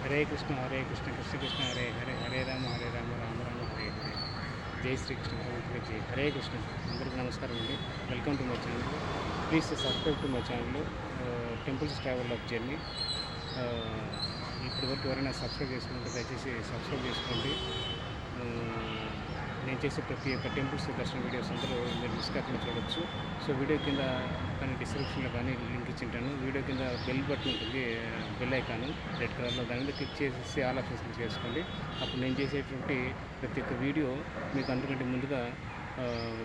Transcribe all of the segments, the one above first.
హరే కృష్ణ కృష్ణ కృష్ణ హరే హరే హరే రామ రామ రామ హరే హరే. జై శ్రీకృష్ణ భగవంతుడి జై. హరే కృష్ణ. అందరికీ నమస్కారం అండి. Welcome to my channel. Please subscribe to my channel temples travel of journey. ఇప్పటి వరకు ఎవరైనా సబ్స్క్రైబ్ చేసుకుంటే దయచేసి సబ్స్క్రైబ్ చేసుకోండి. నేను చేసే ప్రతి ఒక్క టెంపుల్స్ దర్శన వీడియోస్ అందరూ మీరు మిస్ కాకుండా చూడవచ్చు. సో వీడియో కింద కానీ డిస్క్రిప్షన్లో కానీ లింక్ ఇచ్చింటాను. వీడియో కింద బెల్ బటన్ ఉంటుంది, బెల్ ఐకాను రెడ్ కలర్లో, దాని మీద క్లిక్ చేసి ఆల్ ఆప్షన్స్ క్లిక్ చేసుకోండి. అప్పుడు నేను చేసేటువంటి ప్రతి ఒక్క వీడియో మీకు అందరికంటే ముందుగా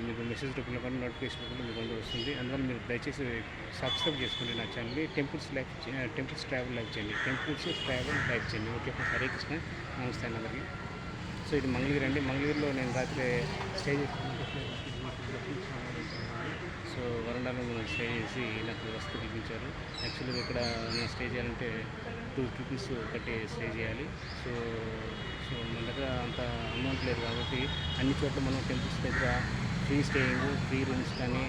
మీకు మెసేజ్ రూపంలో కానీ నోటిఫికేషన్ రూపంలో మీకు అందరూ వస్తుంది. అందువల్ల మీరు దయచేసి సబ్స్క్రైబ్ చేసుకోండి నా ఛానల్ని. టెంపుల్స్ ట్రావెల్ లైఫ్ చేయండి. ఓకే, హరే కృష్ణ. నమస్తే అందరికీ. సో ఇది మంగళగిరి అండి. మంగళగిరిలో నేను రాత్రి స్టే చేసుకుంటే సో వరండాలో మనం స్టే చేసి నాకు వస్తు కల్పించారు. యాక్చువల్గా ఇక్కడ నేను స్టే చేయాలంటే 2 రూపీస్ కట్టి స్టే చేయాలి. సో సో మన దగ్గర అంత అమౌంట్ లేదు కాబట్టి అన్ని చోట్ల మనం టెంపుల్స్ దగ్గర ఫ్రీ స్టేయింగ్, ఫ్రీ రూమ్స్ కానీ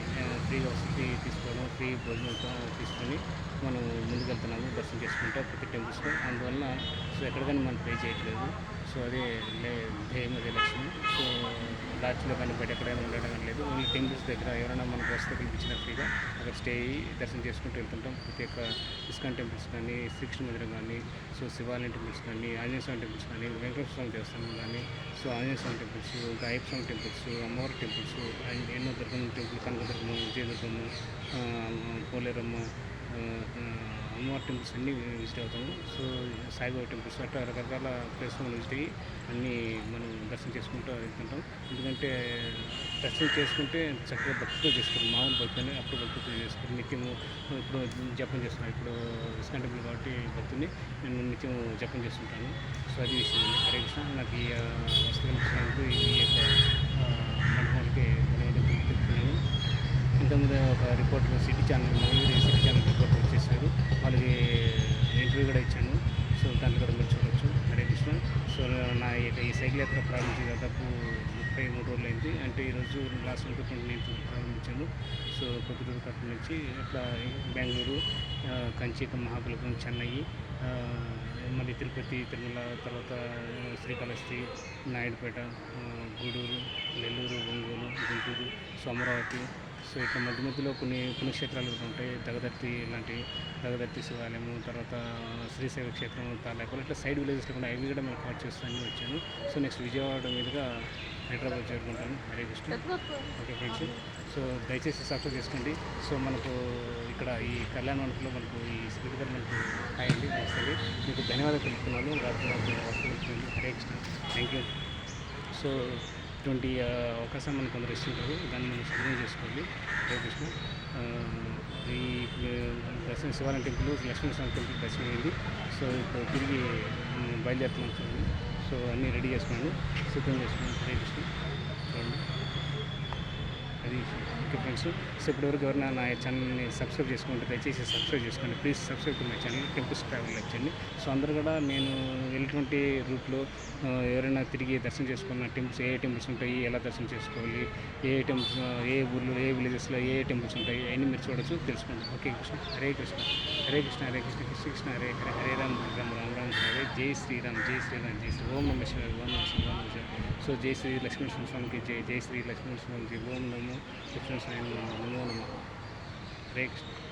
ఫ్రీ వసతి తీసుకోవడం, ఫ్రీ భోజనంతో తీసుకొని మనం ముందుకెళ్తున్నాము దర్శనం చేసుకుంటాం ప్రతి టెంపుల్స్లో. అందువల్ల సో ఎక్కడికైనా మనం పే చేయట్లేదు. సో అదే ధ్యేయం, అదే లక్ష్యం. సో లాడ్జ్లో కానీ బయట ఎక్కడైనా ఉండడం కానీ లేదు. ఓన్లీ టెంపుల్స్ దగ్గర ఎవరైనా మనకు వస్తే కల్పించిన ఫ్రీగా అక్కడ స్టే అయ్యి దర్శనం చేసుకుంటూ వెళ్తుంటాం. ప్రత్యేక ఇస్కాన్ టెంపుల్స్ కానీ, శ్రీకృష్ణ మందిరం కానీ, సో శివాలయం టెంపుల్స్ కానీ, ఆంజనేయ స్వామి టెంపుల్స్ కానీ, వెంకటేశ్వర స్వామి దేవస్థానం కానీ, సో ఆంజనేయ స్వామి టెంపుల్స్, ఇంకా అయ్యప్ప స్వామి టెంపుల్స్, అమ్మవారి టెంపుల్స్, ఎన్నో దుర్గమ్మ టెంపుల్, కనకదుర్గమ్మ, విజయదుర్గమ్మ, పోలేరమ్మ, అమ్మవారి టెంపుల్స్ అన్నీ విజిట్ అవుతాము. సో సాయిబాబా టెంపుల్స్ అట్లా రకరకాల ప్లేస్ మనం విజిట్ అయ్యి అన్నీ మనం దర్శనం చేసుకుంటూ వెళ్తుంటాం. ఎందుకంటే దర్శనం చేసుకుంటే చక్కగా భక్తితో చేసుకుంటాం. మామూలు భక్తిని అప్పుడు భక్తితో చేసుకుంటాం. నిత్యము ఇప్పుడు జపం చేస్తున్నాను. ఇప్పుడు ఇస్కాన్ టెంపుల్ కాబట్టి భక్తిని నేను నిత్యం జపం చేస్తుంటాను. సో అది విషయం అండి. హరే కృష్ణ. నాకు ఈ వస్తు కల్పించినందుకు ఈ యొక్క మండపానికి ధన్యవాదాలు తెలుపుతున్నాను. ఇంతకుముందు ఒక రిపోర్టర్ సిటీ ఛానల్ రిపోర్టర్ వచ్చేసారు. వాళ్ళకి ఇంటర్వ్యూ కూడా ఇచ్చాను. సో దాంట్లో కూడా మీరు చూడవచ్చు. హరే కృష్ణ. సో నా ఈ సైకిల్ యాత్ర ప్రారంభించి దాదాపు 33 రోజులు అయింది. అంటే ఈరోజు లాస్ట్ మంత్ 29th ప్రారంభించాను. సో పొద్దుటూరు కట్ట నుంచి అట్లా బెంగళూరు, కంచి, మహాబలిపురం, చెన్నై, మళ్ళీ తిరుపతి, తిరుమల, తర్వాత శ్రీకాళహస్తి, నాయుడుపేట, గూడూరు, నెల్లూరు, ఒంగోలు, గుంటూరు, సో అమరావతి. సో ఇట్లా మధ్య మధ్యలో కొన్ని పుణ్యక్షేత్రాలు కూడా ఉంటాయి. దగదర్తి శివాలయము, తర్వాత శ్రీశైవ క్షేత్రం, తాలాకులు, ఇట్లా సైడ్ విలేజెస్లో కూడా అవి కూడా మనం కవర్ చేస్తాను వచ్చాను. సో నెక్స్ట్ విజయవాడ మీదుగా హైదరాబాద్ చేరుకుంటాను. Hare Krishna. Okay friends. So దయచేసి సబ్స్క్రైబ్ చేసుకోండి. సో మనకు ఇక్కడ ఈ కళ్యాణ మండపంలో మనకు ఈ స్పీకర్ మనకు అయ్యింది వస్తుంది. మీకు ధన్యవాదాలు తెలుపుతున్నాను. Hare Krishna. Thank you. So ఇటువంటి అవకాశం మనకు కొందరు ఇస్తుంటారు. దాన్ని మనం సద్వినియోగం చేసుకోవాలి. హరే కృష్ణ. ఈ దర్శనం శివాలయం టెంపుల్, లక్ష్మీ స్వామి టెంపుల్ దర్శనం అయింది. సో ఇప్పుడు తిరిగి బయలుదేరుతున్నాం. సో అన్నీ రెడీ చేసుకున్నాను, సిద్ధం చేసుకున్నాను. హరే కృష్ణ. చూడండి అది. Okay friends. సో ఇప్పటివరకు ఎవరైనా నా ఛానల్ని సబ్స్క్రైబ్ చేసుకుంటే దయచేసి సబ్స్క్రైబ్ చేసుకోండి. Please subscribe to my channel temples travel వచ్చండి. సో అందరూ కూడా నేను వెళ్ళినటువంటి రూట్లో ఎవరైనా తిరిగి దర్శనం చేసుకున్న టెంపుల్స్, ఏ టెంపుల్స్ ఉంటాయి, ఎలా దర్శనం చేసుకోవాలి, ఏ టెంపుల్స్, ఏ ఊర్లో, ఏ విలేజెస్లో ఏ టెంపుల్స్ ఉంటాయి, అవన్నీ మీరు చూడవచ్చు, తెలుసుకోండి. ఓకే కృష్ణ. హరే కృష్ణ. హరే కృష్ణ. హరే కృష్ణ. కృష్ణ కృష్ణ హరే హరే. హరే రామ్ రామ్ హరే. జై శ్రీరామ్. ఓం నమ శివాయ. ఓం నమ శివాయ. సో జై శ్రీ లక్ష్మీ స్వామికి జై. జై శ్రీ లక్ష్మీ స్వామికి. ఓం నమో లక్ష్మీ స్వామి. నమో నమః. హరే కృష్ణ.